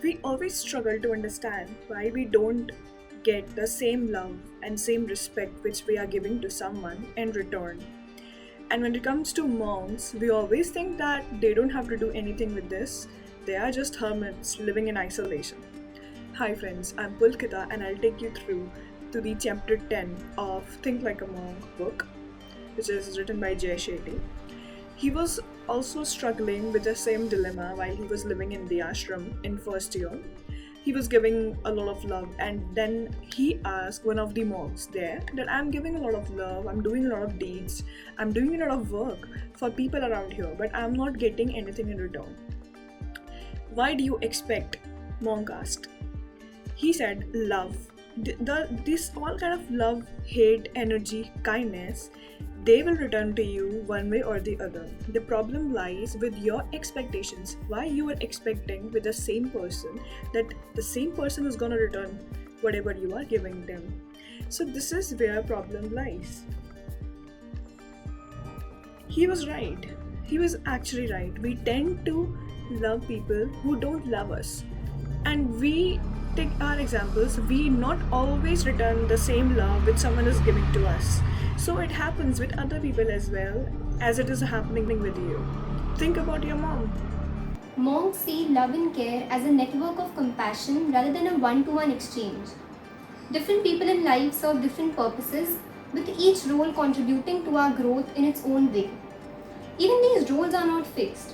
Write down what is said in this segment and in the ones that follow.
We always struggle to understand why we don't get the same love and same respect which we are giving to someone in return. And when it comes to monks, we always think that they don't have to do anything with this. They are just hermits living in isolation. Hi friends, I'm Pulkita and I'll take you through to the chapter 10 of Think Like a Monk book, which is written by Jay Shetty. He was also struggling with the same dilemma while he was living in the ashram in first year. He was giving a lot of love, and then he asked one of the monks there that I'm giving a lot of love, I'm doing a lot of deeds, I'm doing a lot of work for people around here, but I'm not getting anything in return. Why do you expect? Monk asked. He said, love. This all kind of love, hate, energy, kindness, they will return to you one way or the other. The problem lies with your expectations. Why you are expecting with the same person that the same person is gonna return whatever you are giving them. So this is where problem lies. He was right. He was actually right. We tend to love people who don't love us. And we take our examples, we not always return the same love which someone is giving to us. So it happens with other people as well as it is happening with you. Think about your mom. Monks see love and care as a network of compassion rather than a one to one exchange. Different people in life serve different purposes, with each role contributing to our growth in its own way. Even these roles are not fixed.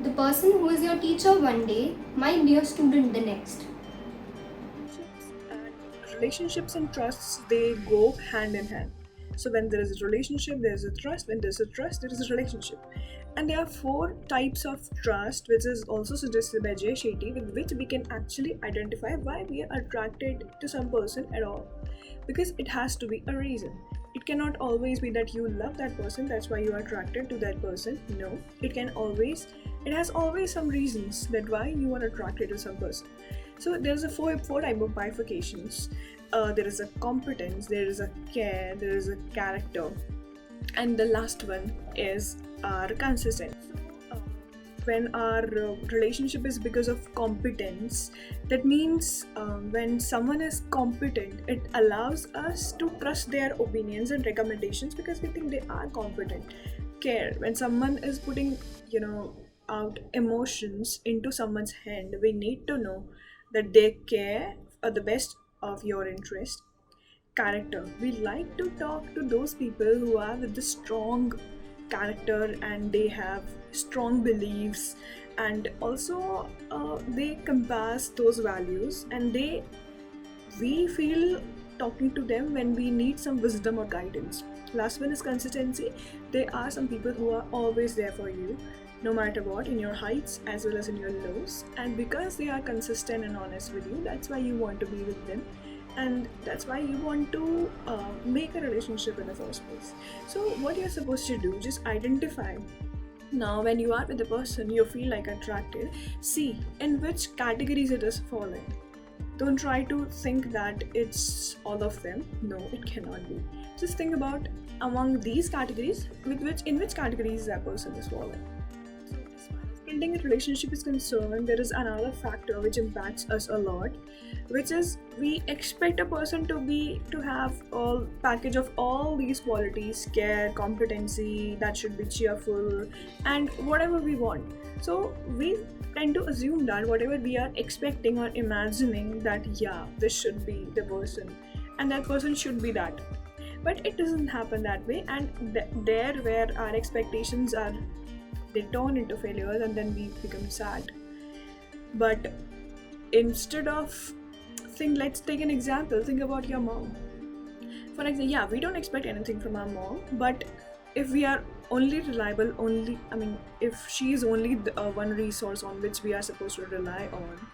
The person who is your teacher one day might be your student the next. Relationships and trusts, they go hand in hand. So when there is a relationship, there is a trust. When there is a trust, there is a relationship. And there are four types of trust, which is also suggested by Jay Shetty, with which we can actually identify why we are attracted to some person at all. Because it has to be a reason. It cannot always be that you love that person, that's why you are attracted to that person. No, it has always some reasons that why you are attracted to some person. So there's a four type of bifurcations. There is a competence, there is a care, there is a character, and the last one is our consistency. When our relationship is because of competence, that means when someone is competent, it allows us to trust their opinions and recommendations because we think they are competent. Care, when someone is putting out emotions into someone's hand, we need to know that they care for the best of your interest. Character, we like to talk to those people who are with the strong character and they have strong beliefs, and also they compass those values, and we feel talking to them when we need some wisdom or guidance. Last one is consistency. There are some people who are always there for you no matter what, in your heights as well as in your lows, and because they are consistent and honest with you, that's why you want to be with them, and that's why you want to make a relationship in the first place. So what you're supposed to do, just identify. Now when you are with the person you feel like attracted, see in which categories it is falling. Don't try to think that it's all of them. No, it cannot be. Just think about among these categories, in which categories that person is falling. As far as building a relationship is concerned, there is another factor which impacts us a lot, which is we expect a person to have all package of all these qualities: care, competency, that should be cheerful, and whatever we want. So we tend to assume that whatever we are expecting or imagining, that yeah, this should be the person and that person should be that, but it doesn't happen that way, and there where our expectations are, they turn into failures and then we become sad. But instead of let's take an example. Think about your mom. For example, yeah, we don't expect anything from our mom, but if we are only reliable, if she is only the one resource on which we are supposed to rely on,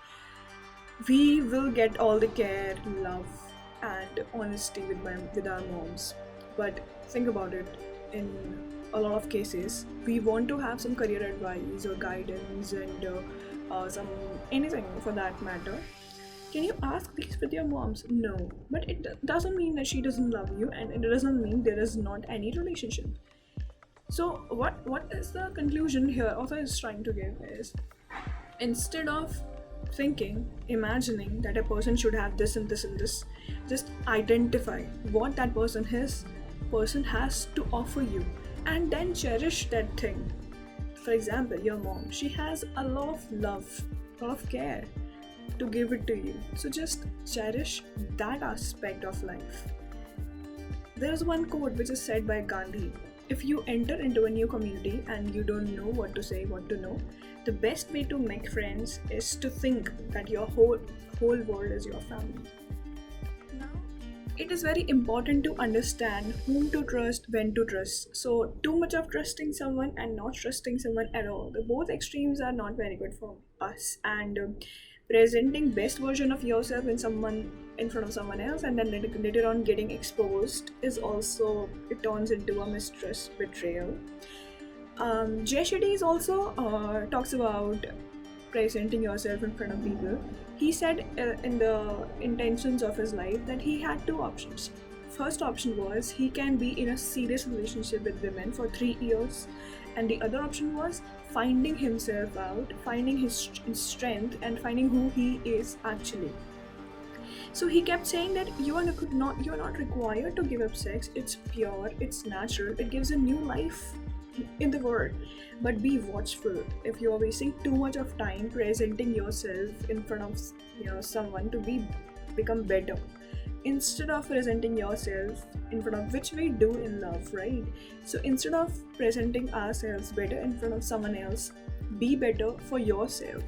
we will get all the care, love, and honesty with our moms. But think about it, in a lot of cases we want to have some career advice or guidance, and some anything for that matter. Can you ask these with your moms? No, but it doesn't mean that she doesn't love you, and it doesn't mean there is not any relationship. So what is the conclusion here author is trying to give is, instead of thinking, imagining that a person should have this and this and this. Just identify what that person has to offer you, and then cherish that thing. For example, your mom, she has a lot of love, a lot of care to give it to you. So just cherish that aspect of life. There is one quote which is said by Gandhi: if you enter into a new community and you don't know what to say, what to know, the best way to make friends is to think that your whole world is your family. Now, it is very important to understand whom to trust, when to trust. So, too much of trusting someone and not trusting someone at all. The both extremes are not very good for us. And presenting best version of yourself in front of someone else, and then later on getting exposed, is also, it turns into a mistrust, betrayal. Jay Shetty is also talks about presenting yourself in front of people. He said in the intentions of his life that he had two options. First option was he can be in a serious relationship with women for 3 years, and the other option was finding himself out, finding his strength, and finding who he is actually. So he kept saying that you are not required to give up sex. It's pure, it's natural, it gives a new life in the world. But be watchful if you are wasting too much of time presenting yourself in front of someone to become better, instead of presenting yourself in front of, which we do in love, right? So instead of presenting ourselves better in front of someone else, be better for yourself.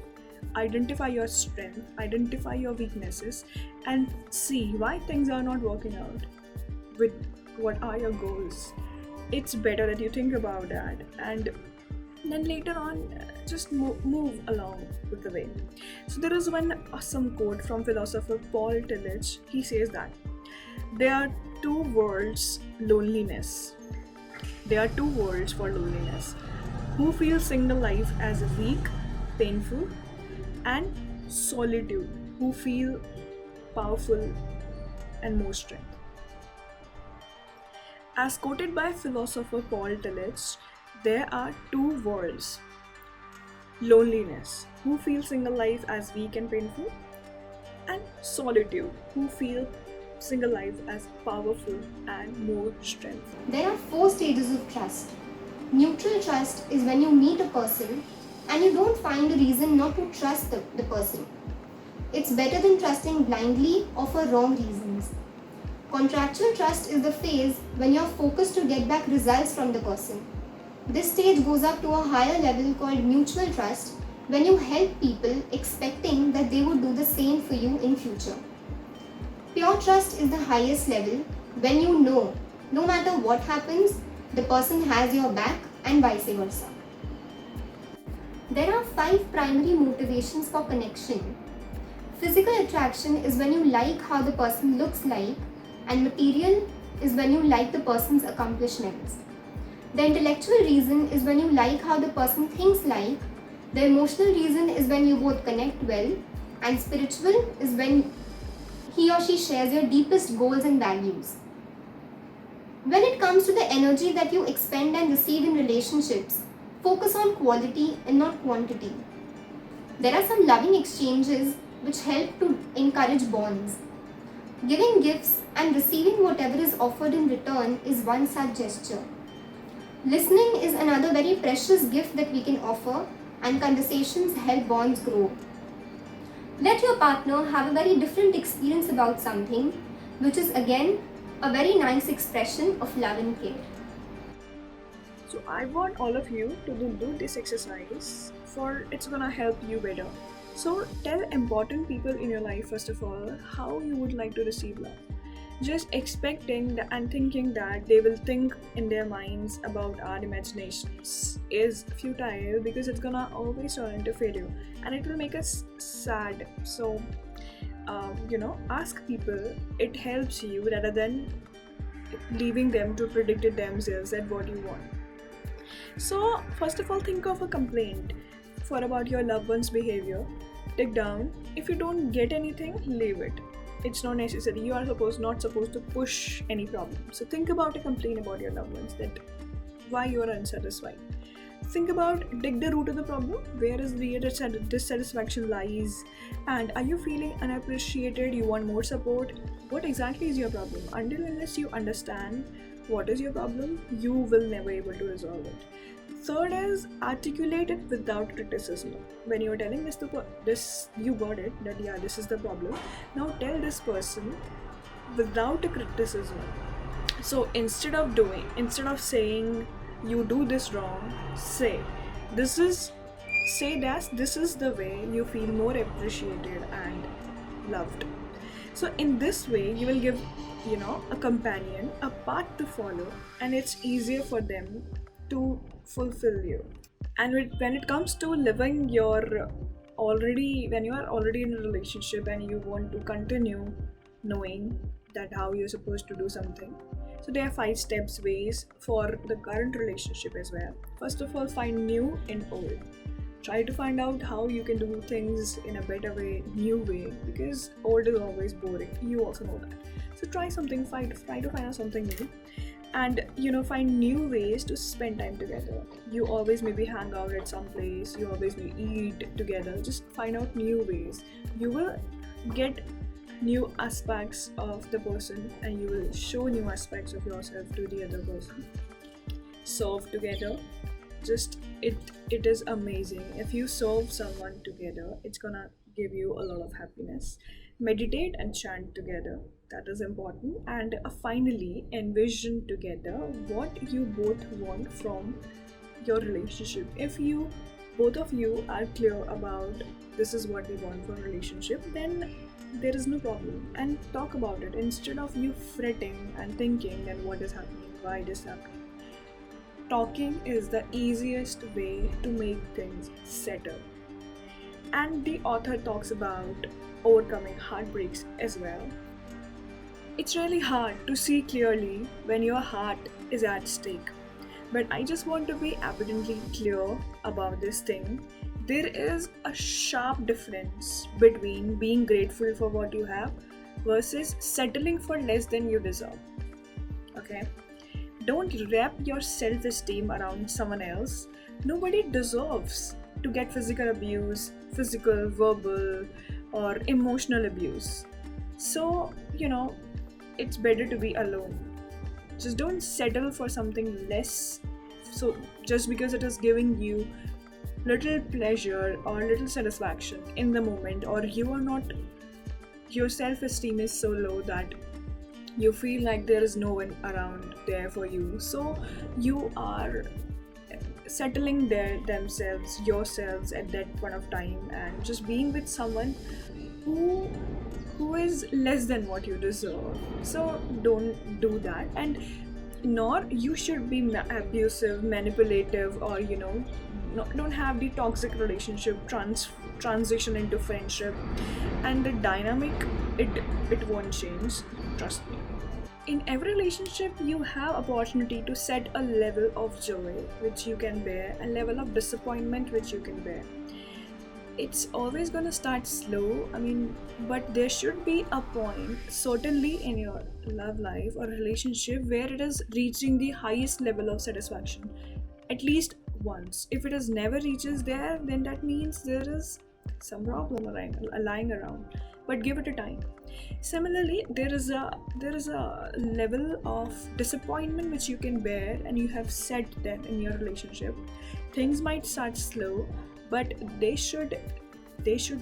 Identify your strength, identify your weaknesses, and see why things are not working out, with what are your goals. It's better that you think about that, and then later on just move along with the way. So there is one awesome quote from philosopher Paul Tillich. He says that there are two worlds loneliness. There are two worlds for loneliness. Who feel single life as weak, painful, and solitude, who feel powerful and more strength. As quoted by philosopher Paul Tillich, there are two worlds. Loneliness, who feel single life as weak and painful, and solitude, who feel single life as powerful and more strength. There are 4 stages of trust. Neutral trust is when you meet a person and you don't find a reason not to trust the person. It's better than trusting blindly or for wrong reasons. Contractual trust is the phase when you're focused to get back results from the person. This stage goes up to a higher level called mutual trust, when you help people expecting that they would do the same for you in future. Pure trust is the highest level, when you know, no matter what happens, the person has your back and vice versa. There are 5 primary motivations for connection. Physical attraction is when you like how the person looks like, and material is when you like the person's accomplishments. The intellectual reason is when you like how the person thinks like, the emotional reason is when you both connect well, and spiritual is when he or she shares your deepest goals and values. When it comes to the energy that you expend and receive in relationships, focus on quality and not quantity. There are some loving exchanges which help to encourage bonds. Giving gifts and receiving whatever is offered in return is one such gesture. Listening is another very precious gift that we can offer, and conversations help bonds grow. Let your partner have a very different experience about something, which is again a very nice expression of love and care. So I want all of you to do this exercise, for it's gonna help you better. So tell important people in your life, first of all, how you would like to receive love. Just expecting and thinking that they will think in their minds about our imaginations is futile, because it's gonna always turn into failure and it will make us sad. So ask people. It helps you rather than leaving them to predict it themselves at what you want. So first of all, think of a complaint for about your loved one's behavior. Take down. If you don't get anything, leave it. It's not necessary. You are not supposed to push any problem. So think about a complaint about your loved ones, that why you are unsatisfied. Think about, dig the root of the problem. Where is the dissatisfaction lies? And are you feeling unappreciated? You want more support? What exactly is your problem? Until unless you understand what is your problem, you will never able to resolve it. Third is articulate it without criticism. When you're telling this you got it, that yeah, this is the problem. Now tell this person without a criticism. So instead of saying you do this wrong, this is this is the way you feel more appreciated and loved. So in this way you will give, a companion, a path to follow, and it's easier for them to fulfill you. And when it comes to living when you are already in a relationship and you want to continue knowing that how you're supposed to do something, so there are 5 steps ways for the current relationship as well. First of all, find new in old. Try to find out how you can do things in a better way, new way, because old is always boring. You also know that. So try to find out something new, and find new ways to spend time together. You always maybe hang out at some place. You always maybe eat together. Just find out new ways. You will get new aspects of the person, and you will show new aspects of yourself to the other person. Solve together. Just it is amazing. If you solve someone together, it's gonna give you a lot of happiness. Meditate and chant together. That is important. And finally, envision together what you both want from your relationship. If both of you are clear about this is what we want for a relationship, then there is no problem, and talk about it instead of you fretting and thinking and what is happening, why it is happening. Talking is the easiest way to make things settle. And the author talks about overcoming heartbreaks as well. It's really hard to see clearly when your heart is at stake. But I just want to be evidently clear about this thing. There is a sharp difference between being grateful for what you have versus settling for less than you deserve. Okay? Don't wrap your self-esteem around someone else. Nobody deserves to get physical abuse, physical, verbal, or emotional abuse. So, it's better to be alone. Just don't settle for something less. So, just because it is giving you little pleasure or little satisfaction in the moment, or your self-esteem is so low that you feel like there is no one around there for you, so you are settling yourselves at that point of time, and just being with someone who is less than what you deserve. So don't do that, and nor you should be abusive, manipulative, or don't have the toxic relationship transition into friendship, and the dynamic, it won't change, trust me. In every relationship you have opportunity to set a level of joy which you can bear, a level of disappointment which you can bear. It's always gonna start slow, but there should be a point, certainly in your love life or relationship, where it is reaching the highest level of satisfaction at least once. If it is never reaches there, then that means there is some problem lying around, but give it a time. Similarly, there is a level of disappointment which you can bear, and you have set that in your relationship. Things might start slow, but they should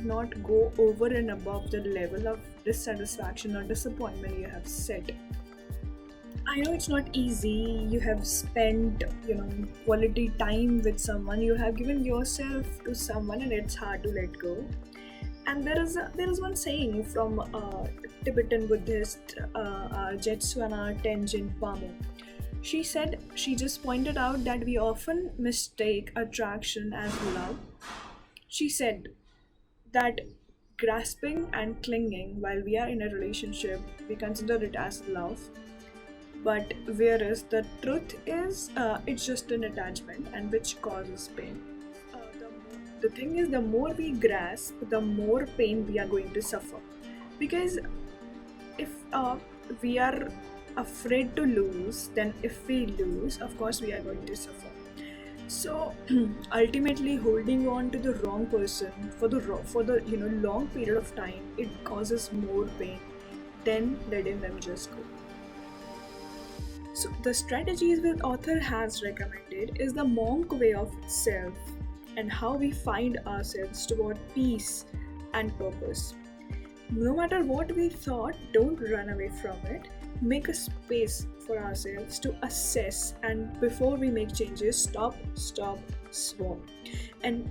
not go over and above the level of dissatisfaction or disappointment you have set. I know it's not easy. You have spent, quality time with someone. You have given yourself to someone, and it's hard to let go. And there is one saying from Tibetan Buddhist Jetswana Tenzin Palmo. She just pointed out that we often mistake attraction as love. She said that grasping and clinging while we are in a relationship, we consider it as love. But whereas the truth is, it's just an attachment, and which causes pain. The thing is, the more we grasp, the more pain we are going to suffer. Because if we are afraid to lose, then if we lose, of course we are going to suffer. So ultimately, holding on to the wrong person for the long period of time, it causes more pain than letting them just go. So the strategies that author has recommended is the monk way of self and how we find ourselves toward peace and purpose. No matter what we thought, don't run away from it. Make a space for ourselves to assess, and before we make changes, stop, swap. And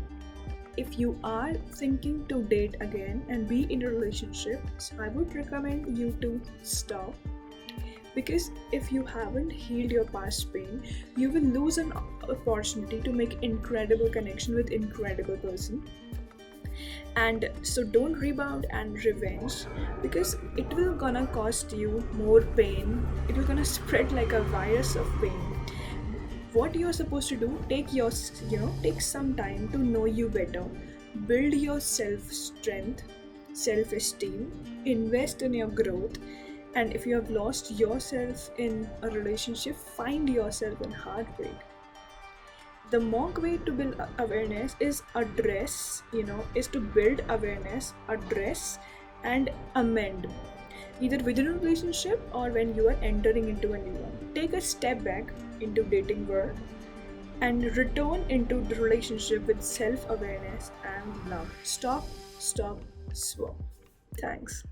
if you are thinking to date again and be in a relationship, so I would recommend you to stop, because if you haven't healed your past pain, you will lose an opportunity to make incredible connection with incredible person. And so don't rebound and revenge, because it will gonna cost you more pain. It will gonna spread like a virus of pain. What you're supposed to do, take some time to know you better, build your self strength, self esteem, invest in your growth. And if you have lost yourself in a relationship, find yourself in heartbreak. The monk way to build awareness is to build awareness, address, and amend, either within a relationship or when you are entering into a new one. Take a step back into dating world and return into the relationship with self-awareness and love. Stop, swap. Thanks.